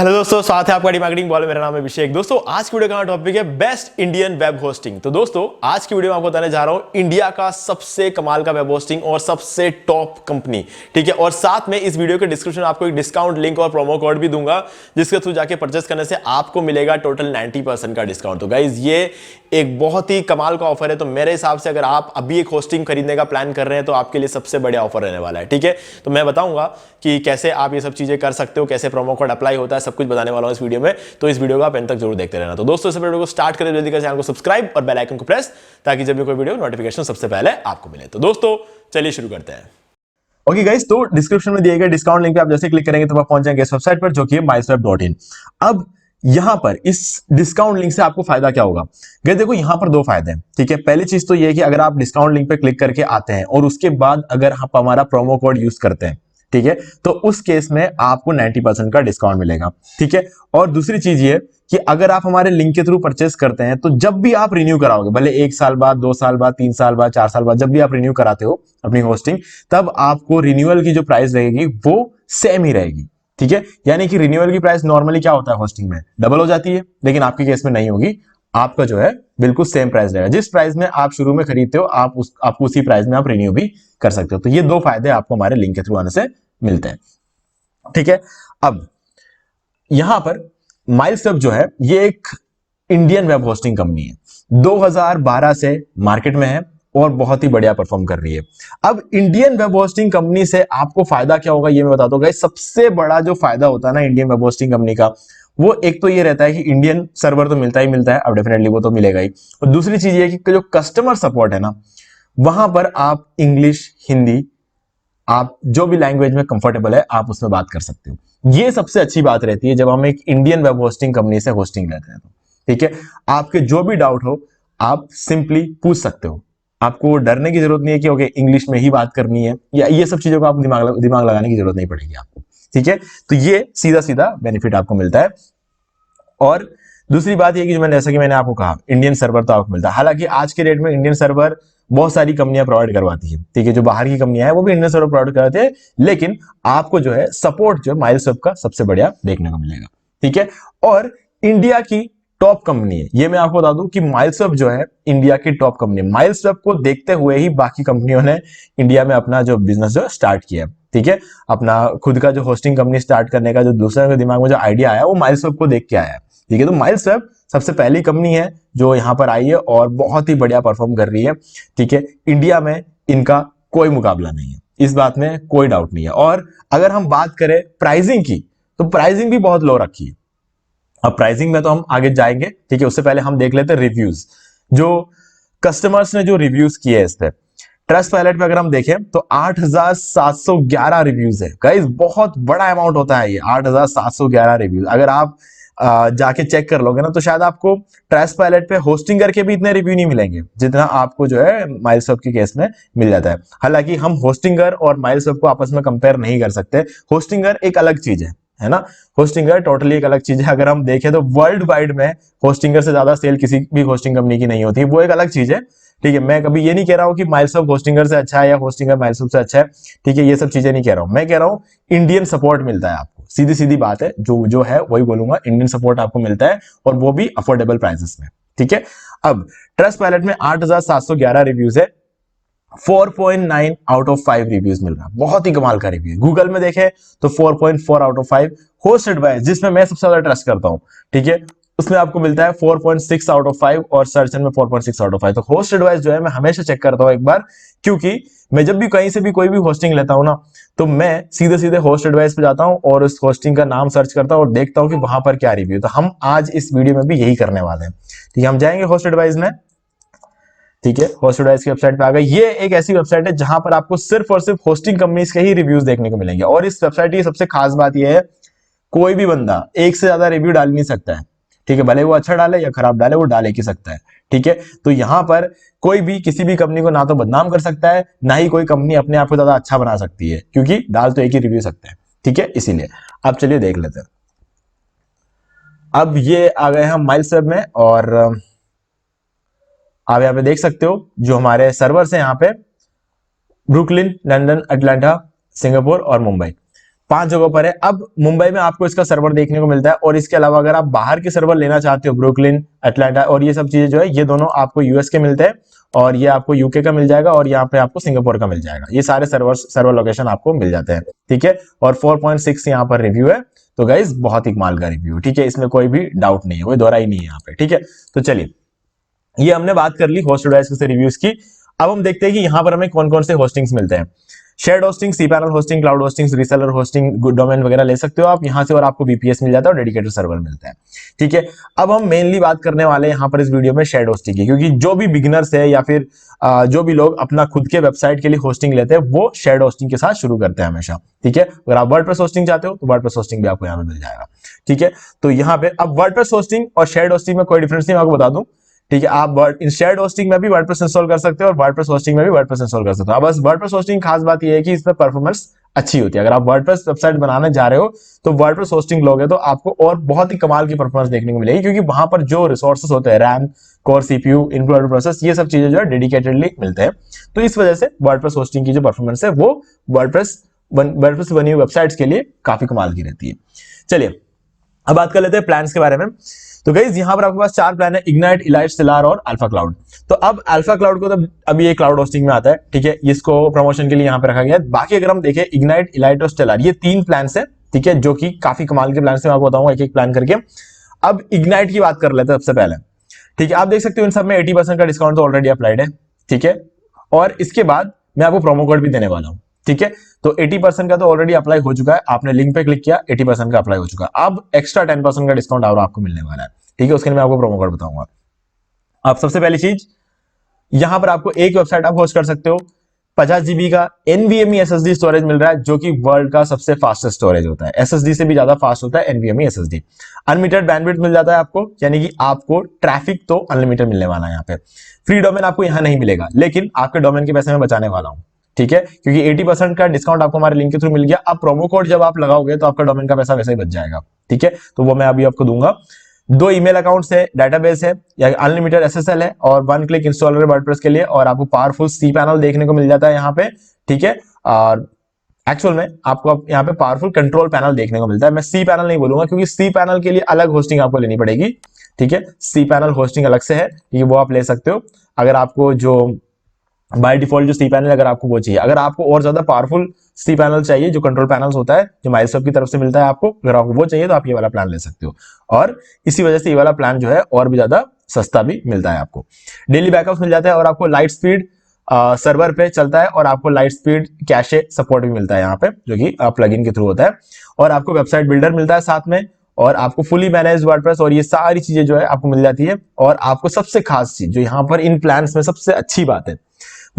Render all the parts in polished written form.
Hello दोस्तों, साथ है आपका मार्केटिंग बॉल। मेरा नाम है अभिषेक। दोस्तों आज की वीडियो का टॉपिक है बेस्ट इंडियन वेब होस्टिंग। तो दोस्तों आज की वीडियो में आपको बताने जा रहा हूं इंडिया का सबसे कमाल का वेब होस्टिंग और सबसे टॉप कंपनी, ठीक है। और साथ में इस वीडियो के डिस्क्रिप्शन में आपको एक डिस्काउंट लिंक और प्रोमो कोड भी दूंगा, जिसके थ्रू जाके परचेस करने से आपको मिलेगा टोटल 90% का डिस्काउंट। तो गाइज ये एक बहुत ही कमाल का ऑफर है। तो मेरे हिसाब से अगर आप अभी एक होस्टिंग खरीदने का प्लान कर रहे हैं तो आपके लिए सबसे बढ़िया ऑफर रहने वाला है, ठीक है। तो मैं बताऊंगा कि कैसे आप ये सब चीजें कर सकते हो, कैसे प्रोमो कोड अप्लाई होता है, सब कुछ बताने वाला हूं इस वीडियो में। तो इस वीडियो को आप एंड तक जरूर देखते रहना। तो दोस्तों इस वीडियो को स्टार्ट करें, जल्दी कर चैनल को सब्सक्राइब और बेल आइकन को प्रेस, ताकि जब भी कोई वीडियो नोटिफिकेशन सबसे पहले आपको मिले। तो दोस्तों चलिए शुरू करते हैं। ओके गाइस, तो डिस्क्रिप्शन में दिए गए डिस्काउंट लिंक पे आप जैसे क्लिक करेंगे तो आप पहुंच जाएंगे इस वेबसाइट पर, जो कि है MySwap.in। अब यहां पर इस डिस्काउंट लिंक से आपको फायदा क्या होगा? गाइस देखो, यहां पर दो फायदे हैं, ठीक है। पहली चीज तो ये है कि अगर आप डिस्काउंट लिंक पे क्लिक करके आते हैं और उसके बाद अगर आप हमारा प्रोमो कोड यूज करते हैं, ठीक है, तो उस केस में आपको 90% का डिस्काउंट मिलेगा, ठीक है। और दूसरी चीज ये कि अगर आप हमारे लिंक के थ्रू परचेस करते हैं तो जब भी आप रिन्यू कराओगे, भले 1 साल बाद, 2 साल बाद, 3 साल बाद, 4 साल बाद, जब भी आप रिन्यू कराते हो अपनी होस्टिंग, तब आपको रिन्यूअल की जो प्राइस रहेगी वो सेम ही रहेगी, ठीक है। यानी कि रिन्यूअल की प्राइस नॉर्मली क्या होता है होस्टिंग में, डबल हो जाती है, लेकिन आपके केस में नहीं होगी। आपका जो है बिल्कुल सेम प्राइस रहेगा। जिस प्राइस में आप शुरू में खरीदते हो आपको उसी प्राइस में आप रिन्यू भी कर सकते हो। तो ये दो फायदे आपको हमारे लिंक के थ्रू आने से मिलते हैं, ठीक है। अब यहां पर माइलस्वेप जो है ये एक इंडियन वेब होस्टिंग कंपनी है, 2012 से मार्केट में है और बहुत ही बढ़िया परफॉर्म कर रही है। अब इंडियन वेब होस्टिंग कंपनी से आपको फायदा क्या होगा ये मैं बता दूंगा। सबसे बड़ा जो फायदा होता है ना इंडियन वेब होस्टिंग कंपनी का, वो एक तो ये रहता है कि इंडियन सर्वर तो मिलता ही मिलता है, अब डेफिनेटली वो तो मिलेगा ही। और दूसरी चीज ये कि जो कस्टमर सपोर्ट है ना, वहां पर आप इंग्लिश, हिंदी, आप जो भी लैंग्वेज में कंफर्टेबल है आप उसमें बात कर सकते हो। ये सबसे अच्छी बात रहती है जब हम एक इंडियन वेब होस्टिंग कंपनी से होस्टिंग लेते हैं तो, ठीक है। आपके जो भी डाउट हो आप सिंपली पूछ सकते हो। आपको डरने की जरूरत नहीं है कि ओके इंग्लिश में ही बात करनी है, या ये सब चीजों का आप दिमाग लगाने की जरूरत नहीं पड़ेगी आपको, ठीक है। तो ये सीधा सीधा बेनिफिट आपको मिलता है। और दूसरी बात ये कि जैसा कि मैंने आपको कहा, इंडियन सर्वर तो आपको मिलता है। हालांकि आज के डेट में इंडियन सर्वर बहुत सारी कंपनियां प्रोवाइड करवाती है, ठीक है। जो बाहर की कंपनियां हैं वो भी इंडियन सर्वर प्रोवाइड करवाते हैं, लेकिन आपको जो है सपोर्ट जो है माइलस्वेप का सबसे बढ़िया देखने को मिलेगा, ठीक है। और इंडिया की टॉप कंपनी है, ये मैं आपको बता दूं कि माइलस्वेप जो है इंडिया की टॉप कंपनी है। माइलस्वेप को देखते हुए ही बाकी कंपनियों ने इंडिया में अपना जो बिजनेस जो स्टार्ट किया, ठीक है। अपना खुद का जो होस्टिंग कंपनी स्टार्ट करने का जो दूसरे के दिमाग में जो आइडिया आया वो माइलस्वेप को देख के आया, ठीक है। तो माइलस्वेप सबसे पहली कंपनी है जो यहां पर आई है और बहुत ही बढ़िया परफॉर्म कर रही है, ठीक है। इंडिया में इनका कोई मुकाबला नहीं है, इस बात में कोई डाउट नहीं है। और अगर हम बात करें प्राइसिंग की, तो प्राइसिंग भी बहुत लो रखी है। अब प्राइसिंग में तो हम आगे जाएंगे, ठीक है। उससे पहले हम देख लेते हैं रिव्यूज, जो कस्टमर्स ने जो रिव्यूज किए हैं इस पे। ट्रस्ट पैलेट पे अगर हम देखें तो 8711 रिव्यूज है गाइस, बहुत बड़ा अमाउंट होता है ये 8711 रिव्यूज। अगर आप जाके चेक कर लोगे ना तो शायद आपको ट्रस्ट पैलेट पे होस्टिंग करके भी इतने रिव्यू नहीं मिलेंगे जितना आपको जो है माइलस्वेप के केस में मिल जाता है। हालांकि हम होस्टिंगर और माइलस्वेप को आपस में कंपेयर नहीं कर सकते। होस्टिंगर एक अलग चीज है ना। होस्टिंगर टोटली एक अलग चीज है। अगर हम देखें तो वर्ल्ड वाइड में होस्टिंगर से ज्यादा सेल किसी भी होस्टिंग कंपनी की नहीं होती, वो एक अलग चीज है, ठीक है। मैं कभी ये नहीं कह रहा हूं कि माइलस्वेप होस्टिंगर से अच्छा है या होस्टिंगर माइलस्वेप से अच्छा है, ठीक है। ये सब चीजें नहीं कह रहा हूं। मैं कह रहा हूं इंडियन सपोर्ट मिलता है आपको, सीधी सीधी बात है, जो है वही बोलूंगा। इंडियन सपोर्ट आपको मिलता है और वो भी अफोर्डेबल प्राइसेस में, ठीक है। अब ट्रस्ट पैलेट में 8711 रिव्यूज है, 4.9 आउट ऑफ 5 रिव्यूज मिल रहा है, बहुत ही कमाल का रिव्यू। गूगल में देखें तो 4.4 आउट ऑफ 5। होस्ट एडवाइस जिसमें मैं सबसे ज्यादा ट्रस्ट करता हूं, ठीक है, उसमें आपको मिलता है 4.6 आउट ऑफ 5 और सर्च में 4.6 आउट ऑफ 5। तो होस्ट एडवाइस जो है मैं हमेशा चेक करता हूं एक बार, क्योंकि मैं जब भी कहीं से भी कोई भी होस्टिंग लेता हूं ना, तो मैं सीधे सीधे होस्ट एडवाइस पे जाता हूं और उस होस्टिंग का नाम सर्च करता हूं और देखता हूं कि वहां पर क्या रिव्यू। तो हम आज इस वीडियो में भी यही करने वाले हैं, ठीक है। हम जाएंगे होस्ट एडवाइस में, ठीक है। होस्ट एडवाइस की वेबसाइट पे आ गए। ये एक ऐसी वेबसाइट है जहां पर आपको सिर्फ और सिर्फ होस्टिंग कंपनीज के ही रिव्यूज देखने को मिलेंगे। और इस वेबसाइट की सबसे खास बात यह है, कोई भी बंदा एक से ज्यादा रिव्यू डाल नहीं सकता है, ठीक है। भले वो अच्छा डाले या खराब डाले, वो डाल ही सकता है, ठीक है। तो यहां पर कोई भी किसी भी कंपनी को ना तो बदनाम कर सकता है, ना ही कोई कंपनी अपने आप को ज्यादा अच्छा बना सकती है, क्योंकि डाल तो एक ही रिव्यू सकते हैं, ठीक है। इसीलिए अब चलिए देख लेते हैं। अब ये आ गए हम माइलस्वेप में और आप यहाँ पे देख सकते हो जो हमारे सर्वर्स हैं यहाँ पे ब्रुकलिन, लंदन, अटलांटा, सिंगापुर और मुंबई। 5 जगहों पर है। अब मुंबई में आपको इसका सर्वर देखने को मिलता है, और इसके अलावा अगर आप बाहर के सर्वर लेना चाहते हो, ब्रुकलिन, अटलांटा और ये सब चीजें जो है, ये दोनों आपको यूएस के मिलते हैं, और ये आपको यूके का मिल जाएगा, और यहाँ पे आपको सिंगापुर का मिल जाएगा। ये सारे सर्वर लोकेशन आपको मिल जाते हैं, ठीक है। और 4.6 यहाँ पर रिव्यू है। तो गाइज बहुत ही कमाल का रिव्यू, ठीक है, इसमें कोई भी डाउट नहीं है, कोई दोहराई नहीं है यहाँ पे, ठीक है। तो चलिए, ये हमने बात कर ली होस्ट डिवाइस से रिव्यूज की। अब हम देखते हैं कि यहाँ पर हमें कौन कौन से होस्टिंग्स मिलते हैं। Shared hosting, cPanel hosting, cloud hosting, reseller hosting, good domain वगैरह ले सकते हो आप यहाँ से, और आपको VPS मिल जाता है और डेडिकेटेड सर्वर मिलता है, ठीक है। अब हम मेनली बात करने वाले हैं यहाँ पर इस वीडियो में शेयर्ड होस्टिंग की, क्योंकि जो भी बिगिनर्स है या फिर जो भी लोग अपना खुद के वेबसाइट के लिए होस्टिंग लेते हैं, वो शेयर्ड होस्टिंग के साथ शुरू करते हैं हमेशा, ठीक है। अगर आप वर्डप्रेस होस्टिंग चाहते हो तो वर्डप्रेस होस्टिंग भी आपको यहाँ पे मिल जाएगा, ठीक है। तो यहाँ पे अब वर्डप्रेस होस्टिंग और शेयर्ड होस्टिंग में कोई डिफरेंस नहीं, मैं आपको बता दूं, ठीक है। आप शेयर्ड होस्टिंग में भी वर्डप्रेस इंस्टॉल कर सकते हो और वर्डप्रेस होस्टिंग में भी वर्डप्रेस इंस्टॉल कर सकते हो। अब बस वर्डप्रेस होस्टिंग खास बात यह है कि इसमें परफॉर्मेंस अच्छी होती है। अगर आप वर्डप्रेस वेबसाइट बनाने जा रहे हो तो वर्डप्रेस होस्टिंग लोगे तो आपको और बहुत ही कमाल की परफॉर्मेंस देखने को मिलेगी, क्योंकि वहां पर जो रिसोर्सेस होते हैं, RAM, core CPU, input process, ये सब चीजें जो है डेडिकेटेडली मिलते हैं। तो इस वजह से वर्डप्रेस होस्टिंग की जो परफॉर्मेंस है वो वर्डप्रेस से बनी हुई वेबसाइट्स के लिए काफी कमाल की रहती है। चलिए, अब बात कर लेते हैं प्लान्स के बारे में। तो गाइस यहाँ पर आपके पास 4 प्लान है, इग्नाइट, इलाइट, स्टेलर और अल्फा क्लाउड। तो अब अल्फा क्लाउड को तो अभी ये क्लाउड होस्टिंग में आता है, ठीक है, इसको प्रमोशन के लिए यहाँ पे रखा गया है। बाकी अगर हम देखें, इग्नाइट, इलाइट और स्टेलर, ये 3 प्लान है, ठीक है, जो कि काफी कमाल के प्लान है। मैं आपको बताऊंगा एक एक प्लान करके। अब इग्नाइट की बात कर लेते हैं सबसे पहले, ठीक है। आप देख सकते हो इन सब में 80% का डिस्काउंट तो ऑलरेडी अप्लाइड है, ठीक है, और इसके बाद मैं आपको प्रोमो कोड भी देने वाला हूं, ठीक है। तो 80% का तो ऑलरेडी अप्लाई हो चुका है, आपने लिंक पे क्लिक किया, 80% का अप्लाई हो चुका है। अब एक्स्ट्रा 10% का डिस्काउंट और आपको मिलने वाला है, ठीक है। उसके लिए मैं आपको प्रोमो कोड बताऊंगा। अब सबसे पहली चीज, यहां पर आपको एक वेबसाइट आप होस्ट कर सकते हो, 50 GB का NVMe SSD स्टोरेज मिल रहा है, जो कि वर्ल्ड का सबसे फास्टेस्ट स्टोरेज होता है। SSD से भी ज्यादा फास्ट होता है NVMe SSD। अनलिमिटेड बैंडविड्थ मिल जाता है आपको, यानी कि आपको ट्रैफिक तो अनलिमिटेड मिलने वाला है यहाँ पे। फ्री डोमेन आपको यहाँ नहीं मिलेगा, लेकिन आपके डोमेन के पैसे मैं बचाने वाला हूँ, ठीक है, क्योंकि 80% का डिस्काउंट आपको हमारे लिंक के थ्रू मिल गया। अब प्रोमो कोड जब आप लगाओगे तो आपका डोमेन का पैसा वैसे ही बच जाएगा, ठीक है। तो वो मैं अभी आपको दूंगा। 2 ईमेल अकाउंट्स है, डेटाबेस है, या अनलिमिटेड SSL है, और 1 क्लिक इंस्टॉलर है वर्डप्रेस के लिए, और आपको पावरफुल cPanel देखने को मिल जाता है यहाँ पे, ठीक है। और एक्चुअल में आपको यहाँ पे पावरफुल कंट्रोल पैनल देखने को मिलता है। मैं cPanel नहीं बोलूंगा, क्योंकि cPanel के लिए अलग होस्टिंग आपको लेनी पड़ेगी, ठीक है। cPanel होस्टिंग अलग से है, ये वो आप ले सकते हो अगर आपको जो बाय डिफॉल्ट जो cPanel अगर आपको वो चाहिए। अगर आपको और ज्यादा पावरफुल cPanel चाहिए, जो कंट्रोल पैनल्स होता है, जो माइक्रोसॉफ्ट की तरफ से मिलता है आपको, अगर आपको वो चाहिए तो आप ये वाला प्लान ले सकते हो, और इसी वजह से ये वाला प्लान जो है और भी ज्यादा सस्ता भी मिलता है आपको। डेली बैकअप मिल जाता है, और आपको लाइट स्पीड सर्वर पे चलता है, और आपको लाइट स्पीड कैशे सपोर्ट भी मिलता है यहाँ पे, जो कि प्लगइन के थ्रू होता है, और आपको वेबसाइट बिल्डर मिलता है साथ में, और आपको फुली मैनेज्ड वर्डप्रेस, और ये सारी चीजें जो है आपको मिल जाती है। और आपको सबसे खास चीज जो यहाँ पर इन प्लान्स में सबसे अच्छी बात है,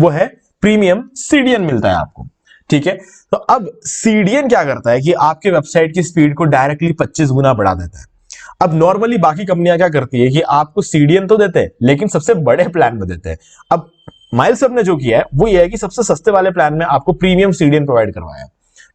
वो है प्रीमियम CDN मिलता है आपको, ठीक है। तो अब CDN क्या करता है कि आपके वेबसाइट की स्पीड को डायरेक्टली 25 गुना बढ़ा देता है। अब नॉर्मली बाकी कंपनियां क्या करती है कि आपको CDN तो देते हैं, लेकिन सबसे बड़े प्लान में देते हैं। अब माइलस्टोन ने जो किया है वो ये है कि सबसे सस्ते वाले प्लान में आपको प्रीमियम CDN प्रोवाइड करवाया है,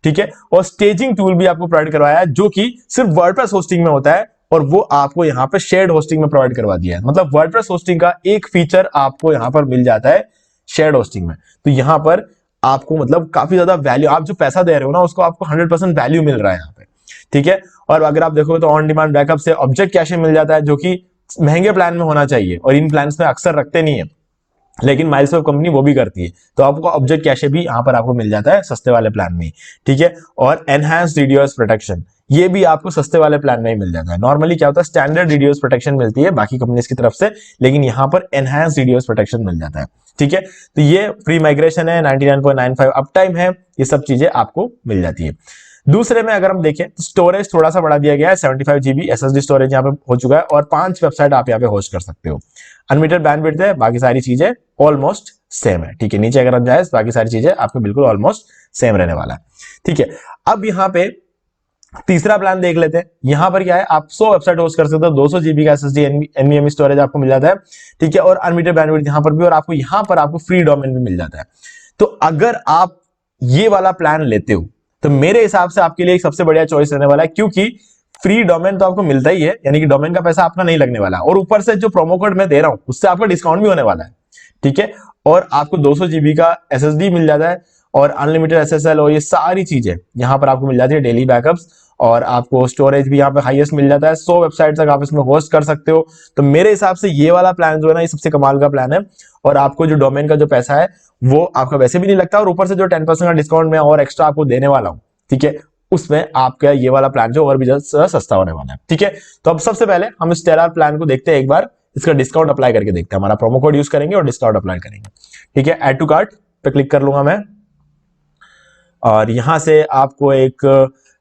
ठीक है, और स्टेजिंग टूल भी आपको प्रोवाइड करवाया है, जो कि सिर्फ वर्डप्रेस होस्टिंग में होता है, और वो आपको यहाँ पे शेयर्ड होस्टिंग में प्रोवाइड करवा दिया है। मतलब वर्डप्रेस होस्टिंग का एक फीचर आपको यहाँ पर मिल जाता है शेयर्ड होस्टिंग में। तो यहां पर आपको मतलब काफी ज्यादा वैल्यू, आप जो पैसा दे रहे हो ना उसको आपको 100% वैल्यू मिल रहा है यहाँ पे, ठीक है। और अगर आप देखोगे तो ऑन डिमांड बैकअप से ऑब्जेक्ट कैशे मिल जाता है, जो कि महंगे प्लान में होना चाहिए, और इन प्लान्स में अक्सर रखते नहीं है, लेकिन माइलस्टोन कंपनी वो भी करती है। तो आपको ऑब्जेक्ट कैशे भी यहाँ पर आपको मिल जाता है सस्ते वाले प्लान में, ठीक है। और एनहांस्ड DDoS प्रोटेक्शन, ये भी आपको सस्ते वाले प्लान में ही मिल जाता है। नॉर्मली क्या होता है, स्टैंडर्ड DDoS प्रोटेक्शन मिलती है बाकी कंपनीज की तरफ से, लेकिन यहाँ पर एनहांस्ड DDoS प्रोटेक्शन मिल जाता है, ठीक है। तो ये फ्री माइग्रेशन है, 99.95 अप टाइम है, ये सब चीजें आपको मिल जाती है। दूसरे में अगर हम देखें तो स्टोरेज थोड़ा सा बढ़ा दिया गया है, 75 GB SSD स्टोरेज यहाँ पे हो चुका है, और 5 वेबसाइट आप यहाँ पे होस्ट कर सकते हो। अनलिमिटेड बैंडविड्थ है, बाकी सारी चीजें ऑलमोस्ट सेम है, ठीक है। नीचे अगर हम जाए बाकी सारी चीजें आपको बिल्कुल ऑलमोस्ट सेम रहने वाला है, ठीक है। अब यहाँ पे तीसरा प्लान देख लेते हैं। यहां पर क्या है, आप 100 वेबसाइट होस्ट कर सकते हो, 200 GB का SSD NVMe स्टोरेज आपको मिल जाता है, ठीक है, और अनलिमिटेड बैंडविड्थ यहां पर भी, और आपको यहां पर आपको फ्री डोमेन भी मिल जाता है। तो अगर आप ये वाला प्लान लेते हो तो मेरे हिसाब से आपके लिए एक सबसे बढ़िया चॉइस रहने वाला है, क्योंकि फ्री डोमेन तो आपको मिलता ही है, यानी कि डोमेन का पैसा आपका नहीं लगने वाला, और ऊपर से जो प्रोमो कोड मैं दे रहा हूं उससे आपका डिस्काउंट भी होने वाला है, ठीक है। और आपको 200 GB का SSD मिल जाता है, और अनलिमिटेड SSL हो, ये सारी चीजें यहाँ पर आपको मिल जाती है, डेली बैकअप्स, और आपको स्टोरेज भी यहाँ पे हाईएस्ट मिल जाता है, 100 वेबसाइट तक आप इसमें होस्ट कर सकते हो। तो मेरे हिसाब से ये वाला प्लान जो है ना, ये सबसे कमाल का प्लान है। और आपको जो डोमेन का जो पैसा है वो आपका वैसे भी नहीं लगता, और ऊपर से जो 10% का डिस्काउंट मैं और एक्स्ट्रा आपको देने वाला हूँ, ठीक है, उसमें आपका ये वाला प्लान जो और भी सस्ता होने वाला है, ठीक है। तो अब सबसे पहले हम इस टेलर प्लान को देखते हैं, एक बार इसका डिस्काउंट अप्लाई करके देखते हैं। हमारा प्रोमो कोड यूज करेंगे और डिस्काउंट अप्लाई करेंगे, ठीक है। ऐड टू कार्ट पे क्लिक कर लूंगा मैं, और यहां से आपको एक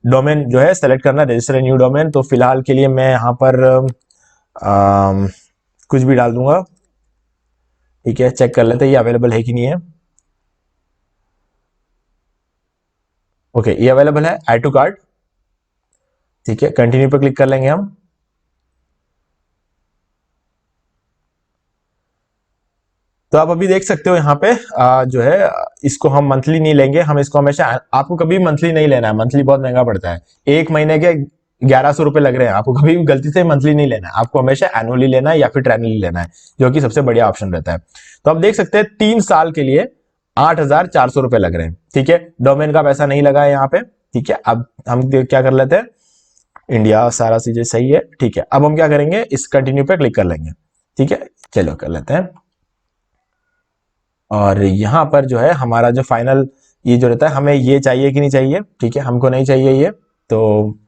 डोमेन जो है सेलेक्ट करना है, रजिस्टर न्यू डोमेन। तो फिलहाल के लिए मैं यहां पर कुछ भी डाल दूंगा, ठीक है। चेक कर लेते हैं ये अवेलेबल है कि नहीं है। ओके, ये अवेलेबल है, ऐड टू कार्ट, ठीक है। कंटिन्यू पे क्लिक कर लेंगे हम। तो आप अभी देख सकते हो यहाँ पे जो है इसको हम मंथली नहीं लेंगे, हम इसको हमेशा, आपको कभी मंथली नहीं लेना है, मंथली बहुत महंगा पड़ता है, एक महीने के 1100 रुपए लग रहे हैं, आपको कभी भी गलती से मंथली नहीं लेना है, आपको हमेशा एनुअली लेना है या फिर ट्रायनली लेना है, जो कि सबसे बढ़िया ऑप्शन रहता है। तो आप देख सकते हैं 3 साल के लिए 8400 रुपए लग रहे हैं, ठीक है। डोमेन का पैसा नहीं लगा है यहाँ पे, ठीक है। अब हम क्या कर लेते हैं, इंडिया सारा चीजें सही है, ठीक है। अब हम क्या करेंगे, इस कंटिन्यू पे क्लिक कर लेंगे, ठीक है। चलो कर लेते हैं, और यहां पर जो है हमारा जो फाइनल ये जो रहता है, हमें ये चाहिए कि नहीं चाहिए, ठीक है, हमको नहीं चाहिए ये, तो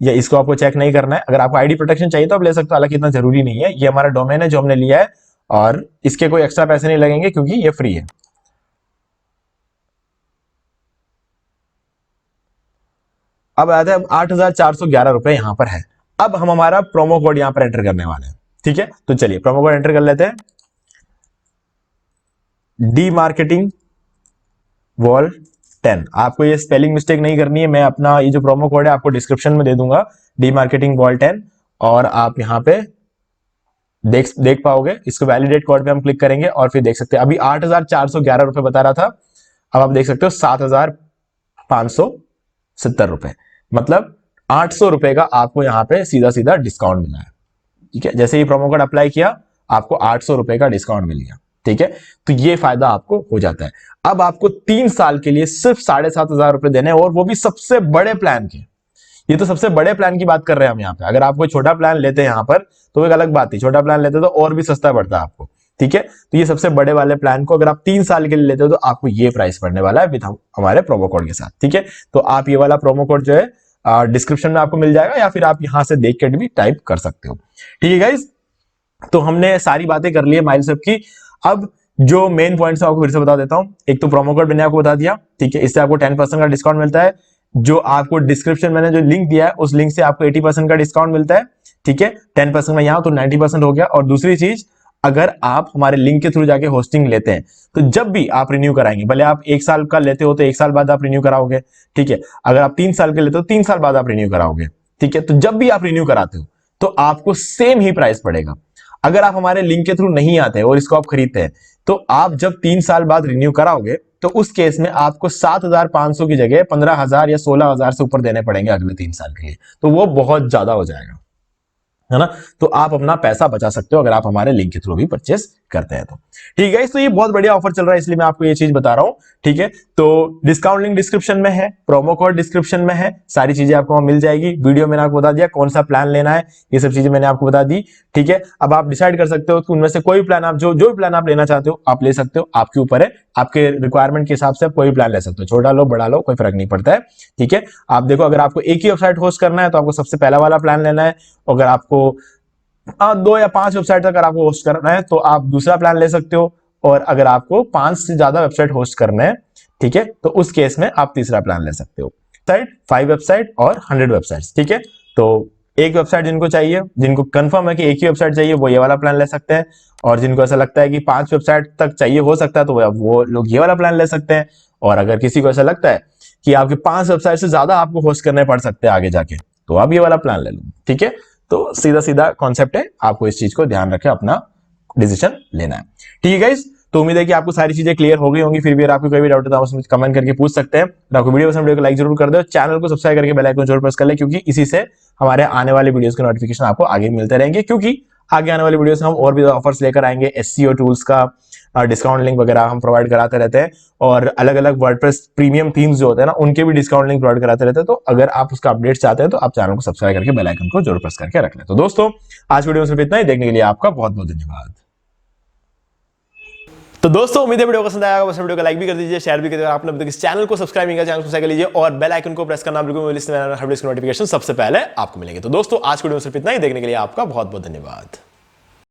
ये इसको आपको चेक नहीं करना है। अगर आपको आईडी प्रोटेक्शन चाहिए तो आप ले सकते हो, हालांकि इतना जरूरी नहीं है, ये हमारा डोमेन है जो हमने लिया है, और इसके कोई एक्स्ट्रा पैसे नहीं लगेंगे क्योंकि ये फ्री है। अब आता है 8411 रुपए यहां पर है। अब हम हमारा प्रोमो कोड यहां पर एंटर करने वाले हैं, ठीक है। तो चलिए प्रोमो कोड एंटर कर लेते हैं, डी मार्केटिंग वॉल 10। आपको ये स्पेलिंग मिस्टेक नहीं करनी है, मैं अपना ये जो प्रोमो कोड है आपको डिस्क्रिप्शन में दे दूंगा, डी मार्केटिंग वॉल 10, और आप यहाँ पे देख पाओगे। इसको वैलिडेट कोड पे हम क्लिक करेंगे और फिर देख सकते हैं अभी 8411 रुपए बता रहा था, अब आप देख सकते हो 7570 रुपए, मतलब 800 रुपए का आपको यहाँ पे सीधा सीधा डिस्काउंट मिला है, ठीक है। जैसे ही प्रोमो कोड अप्लाई किया आपको 800 रुपए का डिस्काउंट मिल गया, ठीक है। तो ये फायदा आपको हो जाता है। अब आपको 3 साल के लिए सिर्फ 7500 रुपए देने, और वो भी सबसे बड़े प्लान के। ये तो सबसे बड़े प्लान की बात कर रहे हैं हम यहाँ पे। अगर आप कोई छोटा प्लान लेते हैं यहाँ पर तो एक अलग बात थी, छोटा प्लान लेते तो और भी सस्ता पड़ता है आपको, ठीक है। तो ये सबसे बड़े वाले प्लान को अगर आप 3 साल के लिए लेते हो तो आपको ये प्राइस पड़ने वाला है विद हमारे प्रोमो कोड के साथ, ठीक है। तो आप ये वाला प्रोमो कोड जो है डिस्क्रिप्शन में आपको मिल जाएगा, या फिर आप यहां से देख के भी टाइप कर सकते हो, ठीक है गाइज। तो हमने सारी बातें कर ली है माइलसेप की। अब जो मेन पॉइंट्स आपको फिर से बता देता हूं। एक तो प्रोमो कोड मैंने आपको बता दिया, ठीक है, इससे आपको 10% का डिस्काउंट मिलता है। जो आपको डिस्क्रिप्शन मैंने जो लिंक दिया है उस लिंक से आपको 80% का डिस्काउंट मिलता है, ठीक है। 10% में यहां तो 90% हो गया। और दूसरी चीज, अगर आप हमारे लिंक के थ्रू जाके होस्टिंग लेते हैं तो जब भी आप रिन्यू कराएंगे, भले आप 1 साल का लेते हो तो 1 साल बाद आप रिन्यू कराओगे, ठीक है। अगर आप 3 साल के लेते हो 3 साल बाद आप रिन्यू कराओगे, ठीक है। तो जब भी आप रिन्यू कराते हो तो आपको सेम ही प्राइस पड़ेगा। अगर आप हमारे लिंक के थ्रू नहीं आते और इसको आप खरीदते हैं तो आप जब 3 साल बाद रिन्यू कराओगे तो उस केस में आपको 7500 की जगह 15000 या 16000 से ऊपर देने पड़ेंगे अगले 3 साल के लिए। तो वो बहुत ज्यादा हो जाएगा, है ना। तो आप अपना पैसा बचा सकते हो अगर आप हमारे लिंक के थ्रू भी परचेस करते हैं तो, ठीक है। तो ये बहुत बढ़िया ऑफर चल रहा है, इसलिए मैं आपको ये चीज बता रहा हूं, ठीक है। तो डिस्काउंट लिंक डिस्क्रिप्शन में है, प्रोमो कोड डिस्क्रिप्शन में है, सारी चीजें आपको वहां मिल जाएगी। वीडियो मैंने आपको बता दिया कौन सा प्लान लेना है, ये सब चीजें मैंने आपको बता दी, ठीक है। अब आप डिसाइड कर सकते हो कि उनमें से कोई प्लान आप जो भी प्लान आप लेना चाहते हो आप ले सकते हो, आपके ऊपर है, आपके रिक्वायरमेंट के हिसाब से आप कोई प्लान ले सकते हो, छोटा लो बड़ा लो कोई फर्क नहीं पड़ता है, ठीक है। आप देखो, अगर आपको एक ही वेबसाइट होस्ट करना है तो आपको सबसे पहला वाला प्लान लेना है। अगर आपको 2 या 5 वेबसाइट अगर आपको होस्ट करना है तो आप दूसरा प्लान ले सकते हो, और अगर आपको 5 से ज्यादा वेबसाइट होस्ट करना है, ठीक है, तो उस केस में आप तीसरा प्लान ले सकते हो। 5 वेबसाइट और 100 वेबसाइट्स, ठीक है। तो एक वेबसाइट जिनको चाहिए, जिनको कंफर्म है कि एक ही वेबसाइट चाहिए, वो ये वाला प्लान ले सकते हैं, और जिनको ऐसा लगता है कि 5 वेबसाइट तक चाहिए हो सकता है तो वो लोग ये वाला प्लान ले सकते हैं। और अगर किसी को ऐसा लगता है कि आपके 5 वेबसाइट से ज्यादा आपको होस्ट करने पड़ सकते हैं आगे जाके, तो आप ये वाला प्लान ले लो, ठीक है। तो सीधा सीधा कॉन्सेप्ट है, आपको इस चीज को ध्यान रखे अपना डिसीजन लेना है, ठीक है गाइस। तो उम्मीद है कि आपको सारी चीजें क्लियर हो गई होंगी। फिर भी अगर आपको कोई भी डाउट है तो आप कमेंट करके पूछ सकते हैं। और आपको वीडियो पसंद, वीडियो को लाइक जरूर कर दो, चैनल को सब्सक्राइब करके बेल आइकन जरूर प्रेस कर ले, क्योंकि इसी से हमारे आने वाले वीडियोस के नोटिफिकेशन आपको आगे मिलते रहेंगे। क्योंकि आगे आने वाले वीडियोस में हम और भी ऑफर्स लेकर आएंगे, एसईओ टूल्स का, डिस्काउंट लिंक वगैरह हम प्रोवाइड कराते रहते हैं, और अलग अलग वर्डप्रेस प्रीमियम थीम्स जो होते हैं ना, उनके भी डिस्काउंट लिंक प्रोवाइड कराते रहते हैं। तो अगर आप उसका अपडेट चाहते हैं तो आप चैनल को सब्सक्राइब करके बेल आइकन को जरूर प्रेस करके रख लें। तो दोस्तों आज वीडियो में सिर्फ इतना ही, देखने के लिए आपका बहुत बहुत धन्यवाद। तो दोस्तों उम्मीद है वीडियो पसंद आया होगा, वीडियो को लाइक भी कर दीजिए, शेयर भी कर दीजिए। आपने अभी तक इस चैनल को सब्सक्राइब नहीं किया, चैनल को सब्सक्राइब कर लीजिए और बेल आइकन को प्रेस करना बिल्कुल लिस्ट में हर वीडियो की नोटिफिकेशन सबसे पहले आपको मिलेंगे। तो दोस्तों आज वीडियो में सिर्फ इतना ही, देखने के लिए आपका बहुत बहुत धन्यवाद।